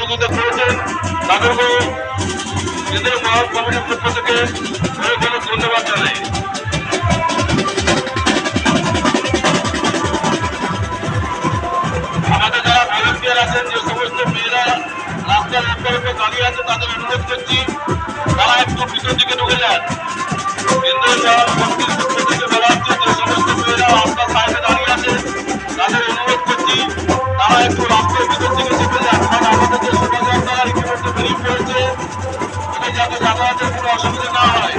সহযোগিতা করেছেন তাদেরকে কেন্দ্রীয় মহল কমিটির পক্ষ থেকে ধন্যবাদ জানাই। আমাদের যারা ভলেন্টিয়ার আছেন, যে সমস্ত মেয়েরা রাস্তার উপরে দাঁড়িয়ে আছে, তাদের অনুরোধ করছি তারা একটু পিছন দিকে ঢুকে যান। কেন্দ্রীয় মহল কমিটির পক্ষ থেকে বলা হচ্ছে যে সমস্ত মেয়েরা রাস্তার সাইডে দাঁড়িয়ে আছে, তাদের অনুরোধ করছি তারা একটু রাস্তার ভিতর থেকে চেপে যান, কারণ আমাদের যে শোভাযাত্রা ইতিমধ্যে বেরিয়ে পড়েছে, যাতে যাতায়াতের কোনো অসুবিধা না হয়।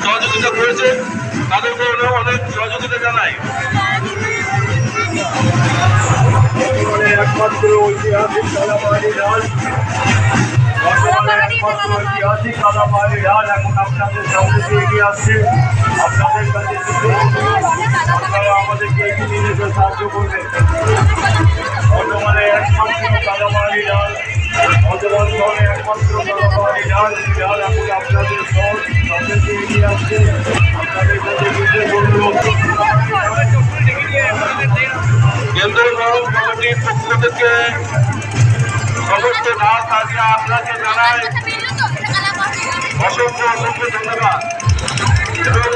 সহযোগিতা করেছেন তাদেরকে অনেক সহযোগিতা জানাই। একমাত্র ঐতিহাসিক কালাপাহাড়ি ডাল, ঐতিহাসিক কালাপাহাড়ি ডাল এখন আপনাদের সামনে এগিয়ে আসছে। আপনাদের কাছে আপনারা আমাদেরকে এগিয়ে নিয়ে যেতে সাহায্য করবেন। বর্তমানে একমাত্র কালাপাহাড়ি ডাল, বর্তমান শহরে একমাত্র কালাপাহাড়ি ডাল, ডাল এখন আপনাদের শহর সামনে এগিয়ে আসছে। আপনাদের কাছে বুঝে বলল কেন্দ্রীয় মহল কমিটির পক্ষ থেকে সমস্ত নাচ আজকে আপনাকে জানাই অসংখ্য অসংখ্য ধন্যবাদ। এবং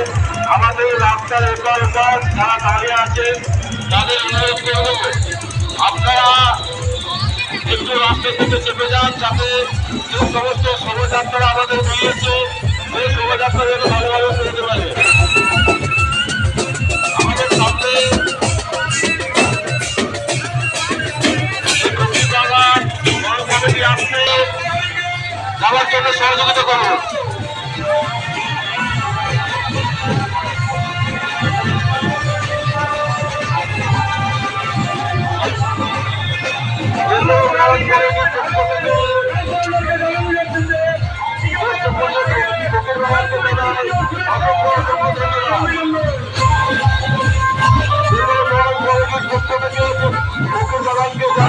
আমাদের রাস্তার এপার ওপার যারা দাঁড়িয়ে আছে তাদের অনুরোধ করব আপনারা একটু রাস্তা থেকে চেপে যান, যাতে যে সমস্ত শোভাযাত্রা আমাদের বেরিয়েছে সেই শোভাযাত্রা যেন ভালোভাবে চলতে পারে। আমাদের সামনে আসছে, যাওয়ার জন্য সহযোগিতা করুন। পক্ষ থেকে